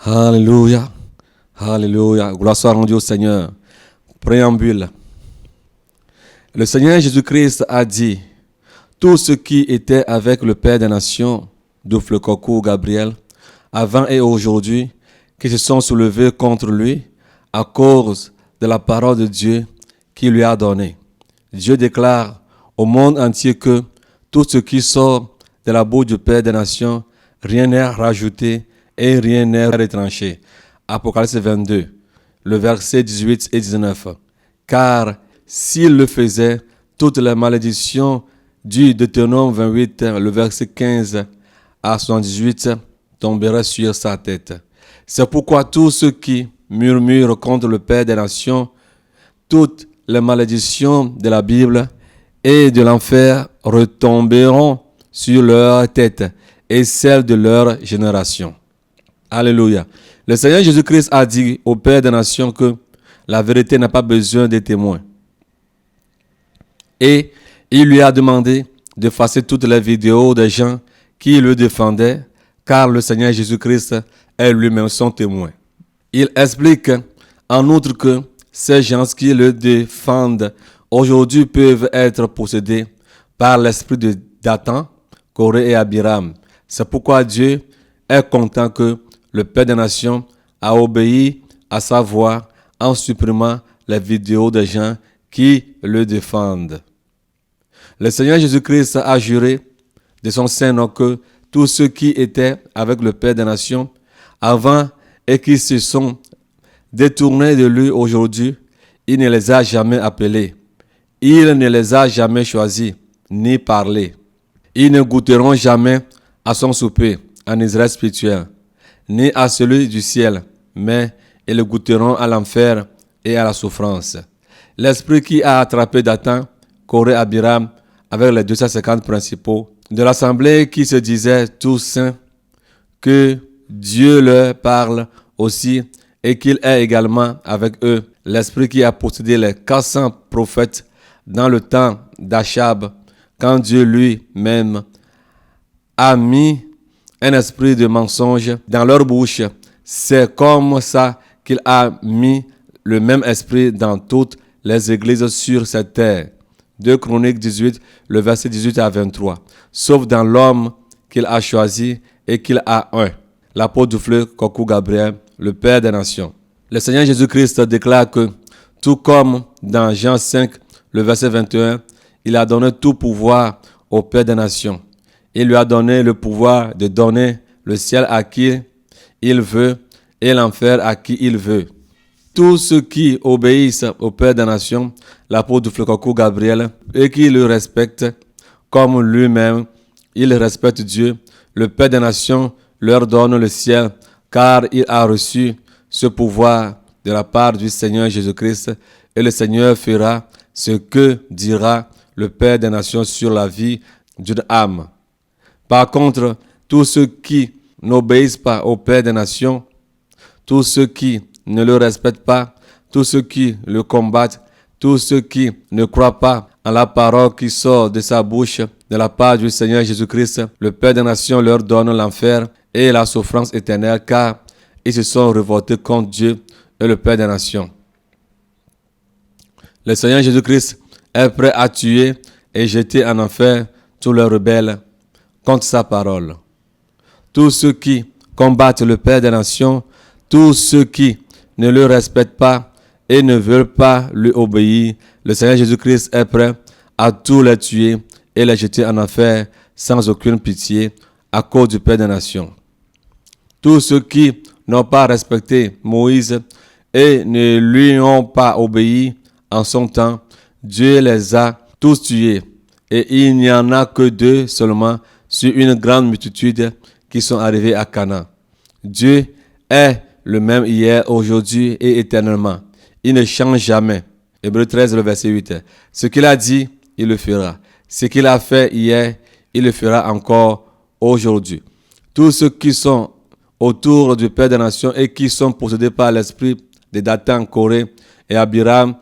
Alléluia. Alléluia. Gloire soit rendue au Seigneur. Préambule. Le Seigneur Jésus-Christ a dit, tous ceux qui étaient avec le Père des Nations, Duflekoku Gabriel, avant et aujourd'hui, qui se sont soulevés contre lui à cause de la parole de Dieu qu'il lui a donnée. Dieu déclare au monde entier que tout ce qui sort de la bouche du Père des Nations, rien n'est rajouté et rien n'est retranché. Apocalypse 22, le verset 18 et 19. Car s'il le faisait, toutes les malédictions du Deutéronome 28, le verset 15 à 78, tomberaient sur sa tête. C'est pourquoi tous ceux qui murmurent contre le Père des Nations, toutes les malédictions de la Bible et de l'enfer retomberont sur leur tête et celle de leur génération. Alléluia. Le Seigneur Jésus-Christ a dit au Père des Nations que la vérité n'a pas besoin de témoins. Et il lui a demandé d'effacer toutes les vidéos des gens qui le défendaient, car le Seigneur Jésus-Christ est lui-même son témoin. Il explique en outre que ces gens qui le défendent aujourd'hui peuvent être possédés par l'esprit de Dathan, Corée et Abiram. C'est pourquoi Dieu est content que le Père des Nations a obéi à sa voix en supprimant les vidéos des gens qui le défendent. Le Seigneur Jésus-Christ a juré de son saint nom que tous ceux qui étaient avec le Père des Nations avant et qui se sont détournés de lui aujourd'hui, il ne les a jamais appelés. Il ne les a jamais choisis, ni parlé. Ils ne goûteront jamais à son souper en Israël spirituel, ni à celui du ciel, mais ils goûteront à l'enfer et à la souffrance. L'esprit qui a attrapé Dathan, Corée, Abiram, avec les 250 principaux de l'assemblée qui se disaient tous saints, que Dieu leur parle aussi et qu'il est également avec eux. L'esprit qui a possédé les 400 prophètes dans le temps d'Achab, quand Dieu lui-même a mis un esprit de mensonge dans leur bouche. C'est comme ça qu'il a mis le même esprit dans toutes les églises sur cette terre. 2 Chroniques 18, le verset 18 à 23. Sauf dans l'homme qu'il a choisi et qu'il a un. L'apôtre Duflekoku Gabriel, le Père des Nations. Le Seigneur Jésus-Christ déclare que, tout comme dans Jean 5, le verset 21, il a donné tout pouvoir au Père des Nations. Il lui a donné le pouvoir de donner le ciel à qui il veut et l'enfer à qui il veut. Tous ceux qui obéissent au Père des Nations, l'apôtre Duflekoku Gabriel, et qui le respectent comme lui-même, il respecte Dieu. Le Père des Nations leur donne le ciel, car il a reçu ce pouvoir de la part du Seigneur Jésus-Christ, et le Seigneur fera ce que dira le Père des Nations sur la vie d'une âme. Par contre, tous ceux qui n'obéissent pas au Père des Nations, tous ceux qui ne le respectent pas, tous ceux qui le combattent, tous ceux qui ne croient pas en la parole qui sort de sa bouche de la part du Seigneur Jésus-Christ, le Père des Nations leur donne l'enfer et la souffrance éternelle, car ils se sont révoltés contre Dieu et le Père des Nations. Le Seigneur Jésus-Christ est prêt à tuer et jeter en enfer tous les rebelles contre sa parole. Tous ceux qui combattent le Père des Nations, tous ceux qui ne le respectent pas et ne veulent pas lui obéir, le Seigneur Jésus-Christ est prêt à tous les tuer et les jeter en enfer sans aucune pitié à cause du Père des Nations. Tous ceux qui n'ont pas respecté Moïse et ne lui ont pas obéi en son temps, Dieu les a tous tués et il n'y en a que 2 seulement sur une grande multitude qui sont arrivés à Canaan. Dieu est le même hier, aujourd'hui et éternellement. Il ne change jamais. Hébreux 13, le verset 8. Ce qu'il a dit, il le fera. Ce qu'il a fait hier, il le fera encore aujourd'hui. Tous ceux qui sont autour du Père des Nations et qui sont possédés par l'esprit de Dathan, Corée et Abiram,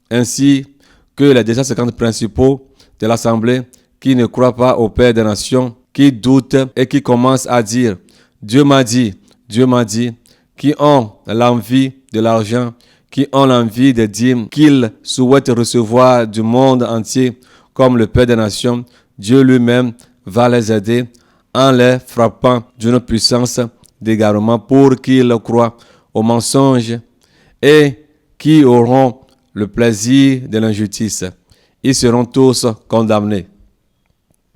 ainsi que les 250 principaux de l'Assemblée qui ne croient pas au Père des Nations, qui doutent et qui commencent à dire « Dieu m'a dit », qui ont l'envie de l'argent, qui ont l'envie des dîmes, qu'ils souhaitent recevoir du monde entier comme le Père des Nations, Dieu lui-même va les aider en les frappant d'une puissance d'égarement pour qu'ils croient aux mensonges et qui auront le plaisir de l'injustice. Ils seront tous condamnés.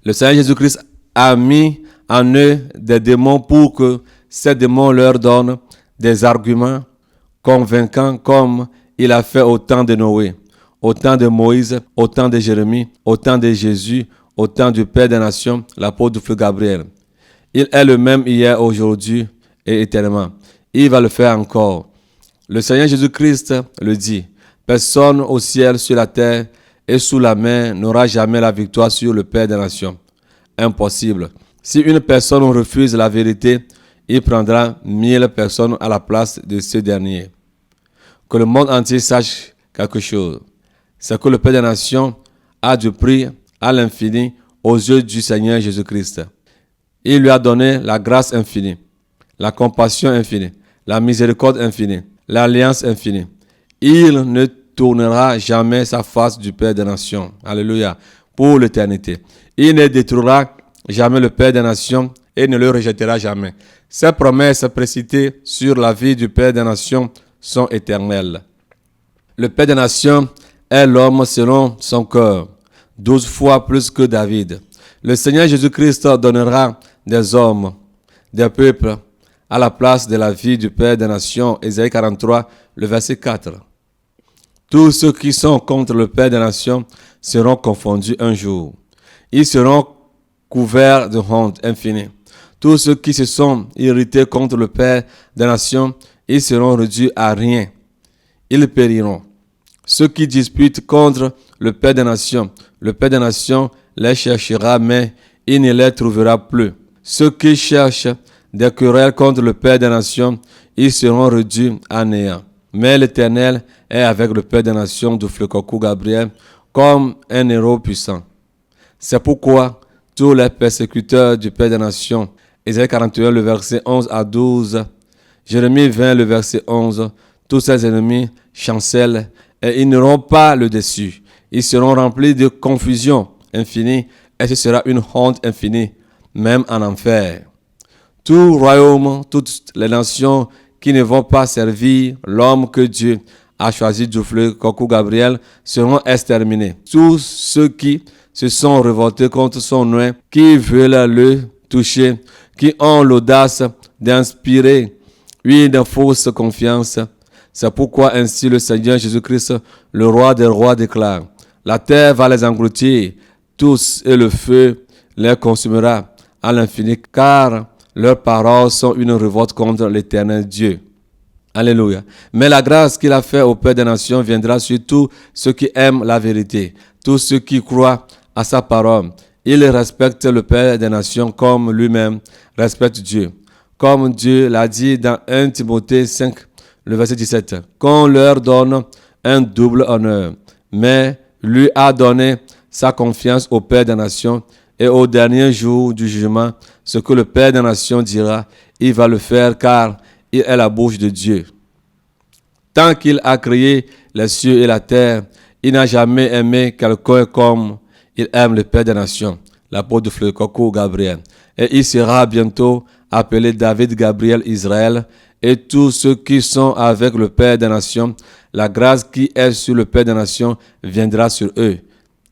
Le Seigneur Jésus-Christ a mis en eux des démons pour que ces démons leur donnent des arguments convaincants comme il a fait au temps de Noé, au temps de Moïse, au temps de Jérémie, au temps de Jésus, au temps du Père des Nations, l'apôtre Gabriel. Il est le même hier, aujourd'hui et éternellement. Il va le faire encore. Le Seigneur Jésus-Christ le dit. Personne au ciel, sur la terre et sous la mer n'aura jamais la victoire sur le Père des Nations. Impossible. Si une personne refuse la vérité, il prendra 1000 personnes à la place de ce dernier. Que le monde entier sache quelque chose. C'est que le Père des Nations a du prix à l'infini aux yeux du Seigneur Jésus-Christ. Il lui a donné la grâce infinie, la compassion infinie, la miséricorde infinie, l'alliance infinie. Il ne tournera jamais sa face du Père des Nations. Alléluia. Pour l'éternité. Il ne détruira jamais le Père des Nations et ne le rejettera jamais. Ces promesses précitées sur la vie du Père des Nations sont éternelles. Le Père des Nations est l'homme selon son cœur, 12 fois plus que David. Le Seigneur Jésus-Christ donnera des hommes, des peuples, à la place de la vie du Père des Nations. Ésaïe 43, le verset 4. Tous ceux qui sont contre le Père des Nations seront confondus un jour. Ils seront couverts de honte infinie. Tous ceux qui se sont irrités contre le Père des Nations, ils seront réduits à rien. Ils périront. Ceux qui disputent contre le Père des Nations, le Père des Nations les cherchera, mais il ne les trouvera plus. Ceux qui cherchent des querelles contre le Père des Nations, ils seront réduits à néant. Mais l'Éternel est avec le Père des Nations du Flekoku Gabriel comme un héros puissant. C'est pourquoi tous les persécuteurs du Père des Nations, Ésaïe 41, le verset 11 à 12, Jérémie 20, le verset 11, tous ses ennemis chancellent et ils n'auront pas le dessus. Ils seront remplis de confusion infinie et ce sera une honte infinie, même en enfer. Tout royaume, toutes les nations qui ne vont pas servir l'homme que Dieu a choisi du Flekoku Gabriel seront exterminés. Tous ceux qui se sont révoltés contre son nom, qui veulent le toucher, qui ont l'audace d'inspirer une fausse confiance. C'est pourquoi ainsi le Seigneur Jésus-Christ, le roi des rois, déclare: la terre va les engloutir tous et le feu les consumera à l'infini, car leurs paroles sont une révolte contre l'Éternel Dieu. Alléluia. Mais la grâce qu'il a faite au Père des Nations viendra sur tous ceux qui aiment la vérité, tous ceux qui croient à sa parole. Il respecte le Père des Nations comme lui-même respecte Dieu. Comme Dieu l'a dit dans 1 Timothée 5, le verset 17, qu'on leur donne un double honneur. Mais lui a donné sa confiance au Père des Nations et au dernier jour du jugement, ce que le Père des Nations dira, il va le faire car il est la bouche de Dieu. Tant qu'il a créé les cieux et la terre, il n'a jamais aimé quelqu'un comme il aime le Père des Nations, l'apôtre de Flekoku Gabriel. Et il sera bientôt appelé David Gabriel Israël, et tous ceux qui sont avec le Père des Nations, la grâce qui est sur le Père des Nations viendra sur eux.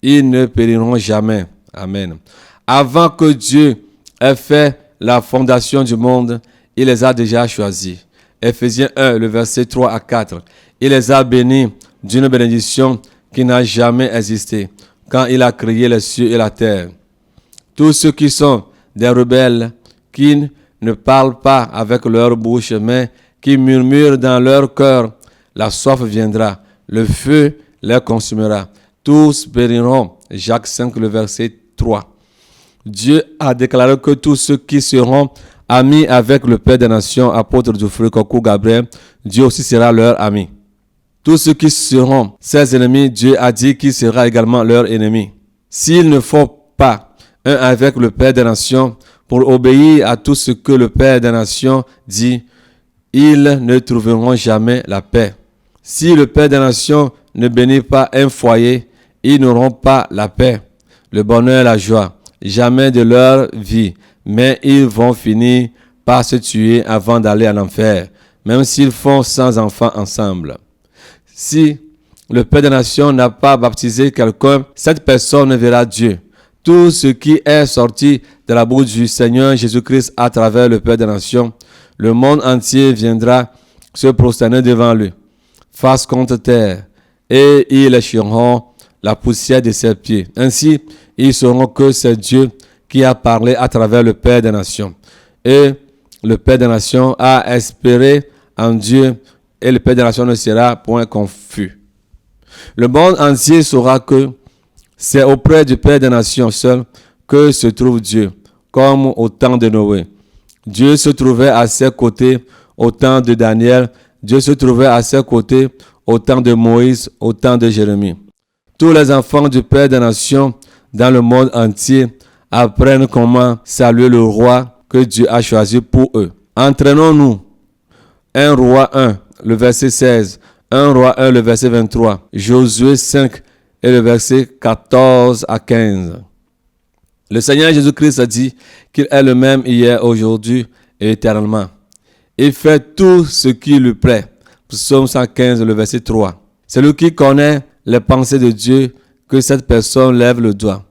Ils ne périront jamais. Amen. Avant que Dieu ait fait la fondation du monde, il les a déjà choisis. Éphésiens 1, le verset 3 à 4. Il les a bénis d'une bénédiction qui n'a jamais existé quand il a créé les cieux et la terre. Tous ceux qui sont des rebelles, qui ne parlent pas avec leur bouche, mais qui murmurent dans leur cœur, la soif viendra, le feu les consumera. Tous périront. Jacques 5, le verset 3. Dieu a déclaré que tous ceux qui seront amis avec le Père des Nations, apôtre du Flekoku Gabriel, Dieu aussi sera leur ami. Tous ceux qui seront ses ennemis, Dieu a dit qu'il sera également leur ennemi. S'ils ne font pas un avec le Père des Nations pour obéir à tout ce que le Père des Nations dit, ils ne trouveront jamais la paix. Si le Père des Nations ne bénit pas un foyer, ils n'auront pas la paix, le bonheur et la joie, jamais de leur vie. Mais ils vont finir par se tuer avant d'aller en enfer, même s'ils font 100 enfants ensemble. Si le Père des Nations n'a pas baptisé quelqu'un, cette personne ne verra Dieu. Tout ce qui est sorti de la bouche du Seigneur Jésus-Christ à travers le Père des Nations, le monde entier viendra se prosterner devant lui, face contre terre, et ils lécheront la poussière de ses pieds. Ainsi, ils sauront que c'est Dieu qui a parlé à travers le Père des Nations. Et le Père des Nations a espéré en Dieu, et le Père des Nations ne sera point confus. Le monde entier saura que c'est auprès du Père des Nations seul que se trouve Dieu, comme au temps de Noé. Dieu se trouvait à ses côtés au temps de Daniel. Dieu se trouvait à ses côtés au temps de Moïse, au temps de Jérémie. Tous les enfants du Père des Nations dans le monde entier apprennent comment saluer le roi que Dieu a choisi pour eux. Entraînons-nous. 1 Roi 1, le verset 16. 1 Roi 1, le verset 23. Josué 5 et le verset 14 à 15. Le Seigneur Jésus-Christ a dit qu'il est le même hier, aujourd'hui et éternellement. Il fait tout ce qui lui plaît. Psaume 115, le verset 3. Celui qui connaît les pensées de Dieu, que cette personne lève le doigt.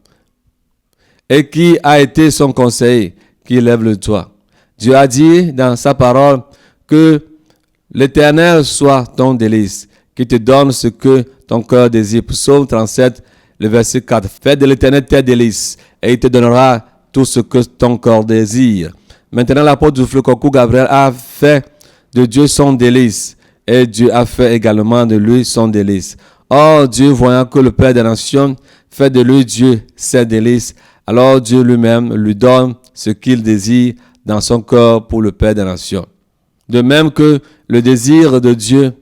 Et qui a été son conseiller, qui lève le doigt. Dieu a dit dans sa parole que l'Éternel soit ton délice, qui te donne ce que ton cœur désire. Psaume 37, le verset 4. Fais de l'Éternel tes délices, et il te donnera tout ce que ton cœur désire. Maintenant, l'apôtre du Fleucocu Gabriel a fait de Dieu son délice, et Dieu a fait également de lui son délice. Or, Dieu, voyant que le Père des Nations fait de lui Dieu ses délices, alors Dieu lui-même lui donne ce qu'il désire dans son cœur pour le Père des Nations. De même que le désir de Dieu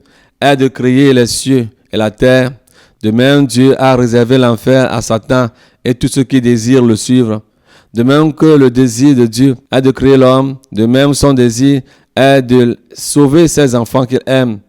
est de créer les cieux et la terre, de même Dieu a réservé l'enfer à Satan et tous ceux qui désirent le suivre. De même que le désir de Dieu est de créer l'homme, de même son désir est de sauver ses enfants qu'il aime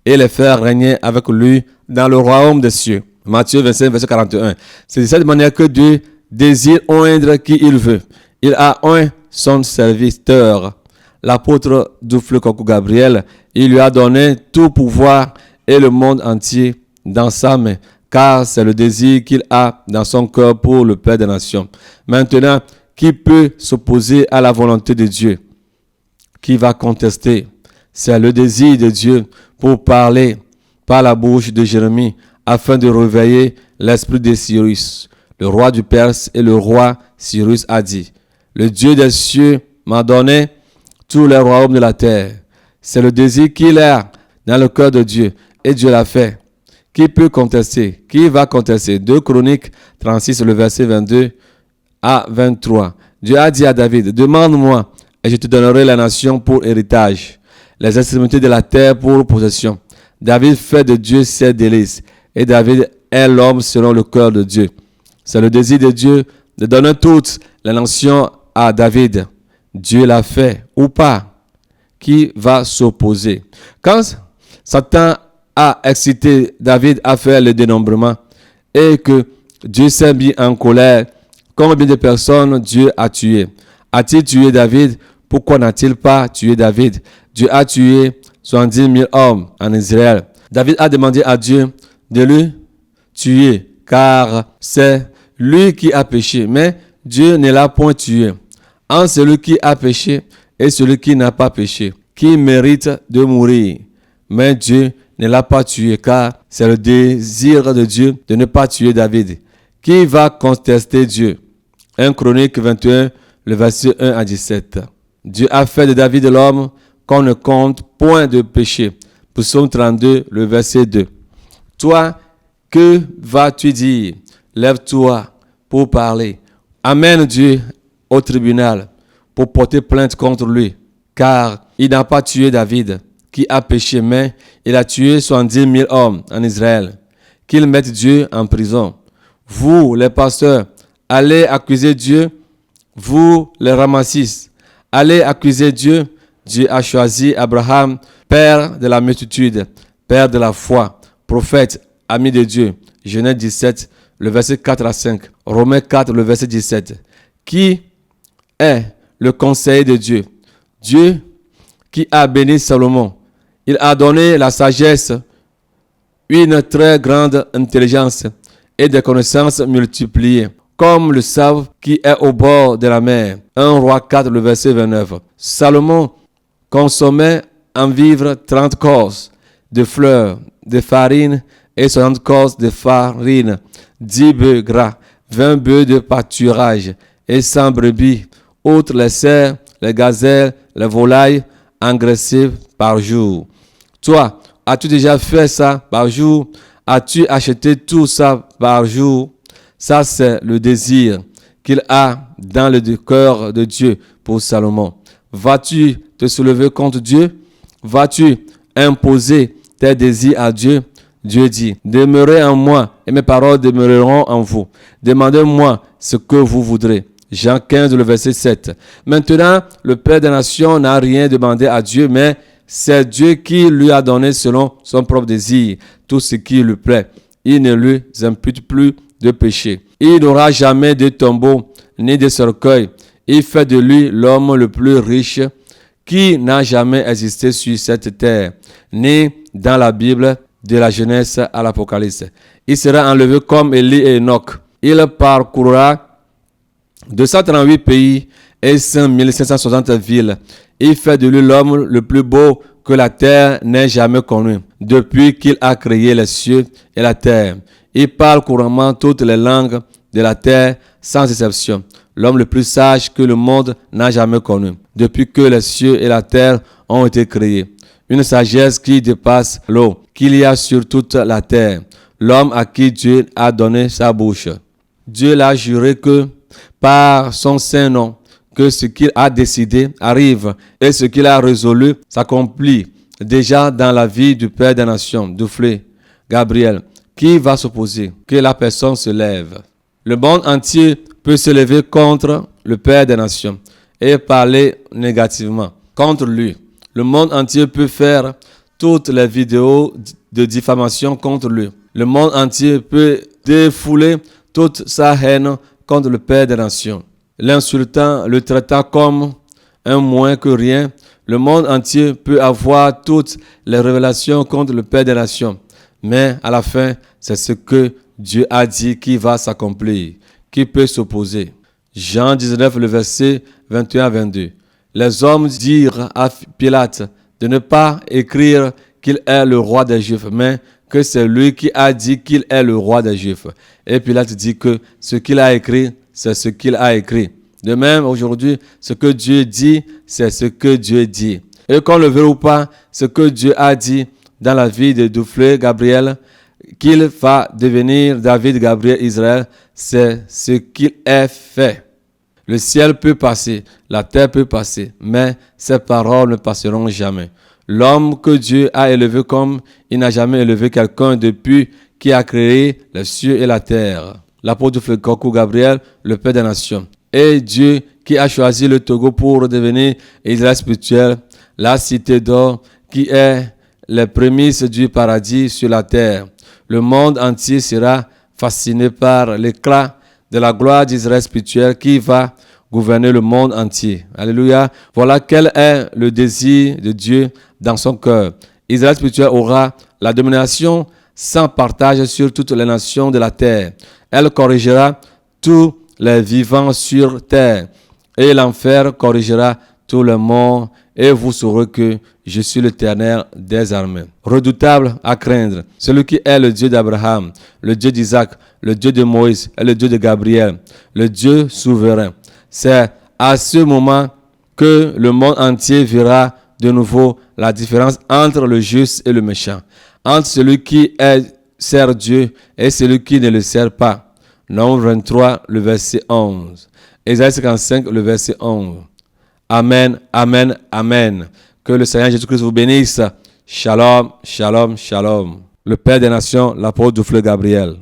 et les faire régner avec lui dans le royaume des cieux. Matthieu 25, verset 41. C'est de cette manière que Dieu désire oindre qui il veut. Il a oint son serviteur, l'apôtre du Fleucocu Gabriel. Il lui a donné tout pouvoir et le monde entier dans sa main, car c'est le désir qu'il a dans son cœur pour le Père des Nations. Maintenant, qui peut s'opposer à la volonté de Dieu? Qui va contester? C'est le désir de Dieu pour parler par la bouche de Jérémie afin de réveiller l'esprit de Cyrus, le roi du Perse, et le roi Cyrus a dit: le Dieu des cieux m'a donné tous les royaumes de la terre. C'est le désir qu'il a dans le cœur de Dieu, et Dieu l'a fait. Qui peut contester? Qui va contester? 2 Chroniques 36, le verset 22 à 23. Dieu a dit à David: demande-moi, et je te donnerai la nation pour héritage, les extrémités de la terre pour possession. David fait de Dieu ses délices, et David est l'homme selon le cœur de Dieu. C'est le désir de Dieu de donner toutes les nations à David. Dieu l'a fait ou pas? Qui va s'opposer? Quand Satan a excité David à faire le dénombrement et que Dieu s'est mis en colère, combien de personnes Dieu a tué? A-t-il tué David? Pourquoi n'a-t-il pas tué David? Dieu a tué 70 000 hommes en Israël. David a demandé à Dieu de le tuer, car c'est lui qui a péché. Mais Dieu ne l'a point tué. En celui qui a péché et celui qui n'a pas péché, qui mérite de mourir. Mais Dieu ne l'a pas tué, car c'est le désir de Dieu de ne pas tuer David. Qui va contester Dieu? 1 Chronique 21, le verset 1 à 17. Dieu a fait de David l'homme qu'on ne compte point de péché. Psaume 32, le verset 2. Toi, que vas-tu dire? Lève-toi pour parler. Amène Dieu au tribunal pour porter plainte contre lui, car il n'a pas tué David, qui a péché, mais il a tué 70 000 hommes en Israël. Qu'il mette Dieu en prison. Vous, les pasteurs, allez accuser Dieu. Vous, les ramassistes, allez accuser Dieu Dieu a choisi Abraham, père de la multitude, père de la foi, prophète, ami de Dieu. Genèse 17, le verset 4 à 5. Romains 4, le verset 17. Qui est le conseiller de Dieu? Dieu qui a béni Salomon. Il a donné la sagesse, une très grande intelligence et des connaissances multipliées, comme le sable qui est au bord de la mer. 1 Roi 4, le verset 29. Salomon consommait en vivres 30 corses de fleurs, de farine et 60 corses de farine, 10 bœufs gras, 20 bœufs de pâturage et 100 brebis, outre les cerfs, les gazelles, les volailles engraissées par jour. Toi, as-tu déjà fait ça par jour? As-tu acheté tout ça par jour? Ça, c'est le désir qu'il a dans le cœur de Dieu pour Salomon. Vas-tu te soulever contre Dieu? Vas-tu imposer tes désirs à Dieu? Dieu dit, demeurez en moi et mes paroles demeureront en vous. Demandez-moi ce que vous voudrez. Jean 15, le verset 7. Maintenant, le Père des Nations n'a rien demandé à Dieu, mais c'est Dieu qui lui a donné selon son propre désir tout ce qui lui plaît. Il ne lui impute plus de péché. Il n'aura jamais de tombeau ni de cercueil. Il fait de lui l'homme le plus riche qui n'a jamais existé sur cette terre, ni dans la Bible de la Genèse à l'Apocalypse. Il sera enlevé comme Élie et Enoch. Il parcourra 238 pays et 5560 villes. Il fait de lui l'homme le plus beau que la terre n'ait jamais connu, depuis qu'il a créé les cieux et la terre. Il parle couramment toutes les langues de la terre, sans exception. L'homme le plus sage que le monde n'a jamais connu, depuis que les cieux et la terre ont été créés. Une sagesse qui dépasse l'eau, qu'il y a sur toute la terre. L'homme à qui Dieu a donné sa bouche. Dieu l'a juré que, par son saint nom, que ce qu'il a décidé arrive et ce qu'il a résolu s'accomplit déjà dans la vie du Père des Nations, Duflé, Gabriel. Qui va s'opposer? Que la personne se lève. Le monde entier peut se lever contre le Père des Nations et parler négativement contre lui. Le monde entier peut faire toutes les vidéos de diffamation contre lui. Le monde entier peut défouler toute sa haine contre le Père des Nations. L'insultant, le traitant comme un moins que rien, le monde entier peut avoir toutes les révélations contre le Père des Nations. Mais à la fin, c'est ce que Dieu a dit qui va s'accomplir. Qui peut s'opposer? Jean 19, le verset 21 à 22. Les hommes dirent à Pilate de ne pas écrire qu'il est le roi des Juifs, mais que c'est lui qui a dit qu'il est le roi des Juifs. Et Pilate dit que ce qu'il a écrit, c'est ce qu'il a écrit. De même, aujourd'hui, ce que Dieu dit, c'est ce que Dieu dit. Et qu'on le veut ou pas, ce que Dieu a dit dans la vie de Duflé, Gabriel, qu'il va devenir David, Gabriel, Israël, c'est ce qu'il est fait. Le ciel peut passer, la terre peut passer, mais ces paroles ne passeront jamais. L'homme que Dieu a élevé comme il n'a jamais élevé quelqu'un depuis qu'il a créé les cieux et la terre. L'apôtre Kokou Gabriel, le Père des Nations. Et Dieu qui a choisi le Togo pour devenir Israël spirituel, la cité d'or qui est les prémices du paradis sur la terre. Le monde entier sera fasciné par l'éclat de la gloire d'Israël spirituel qui va gouverner le monde entier. Alléluia. Voilà quel est le désir de Dieu dans son cœur. Israël spirituel aura la domination sans partage sur toutes les nations de la terre. Elle corrigera tous les vivants sur terre. Et l'enfer corrigera tout le monde. Et vous saurez que je suis l'Éternel des armées. Redoutable à craindre, celui qui est le Dieu d'Abraham, le Dieu d'Isaac, le Dieu de Moïse et le Dieu de Gabriel, le Dieu souverain. C'est à ce moment que le monde entier verra de nouveau la différence entre le juste et le méchant, entre celui qui sert Dieu et celui qui ne le sert pas. Nombre 23, le verset 11. Ésaïe 55, le verset 11. Amen, amen, amen. Que le Seigneur Jésus-Christ vous bénisse. Shalom, shalom, shalom. Le Père des Nations, l'apôtre Duflé Gabriel.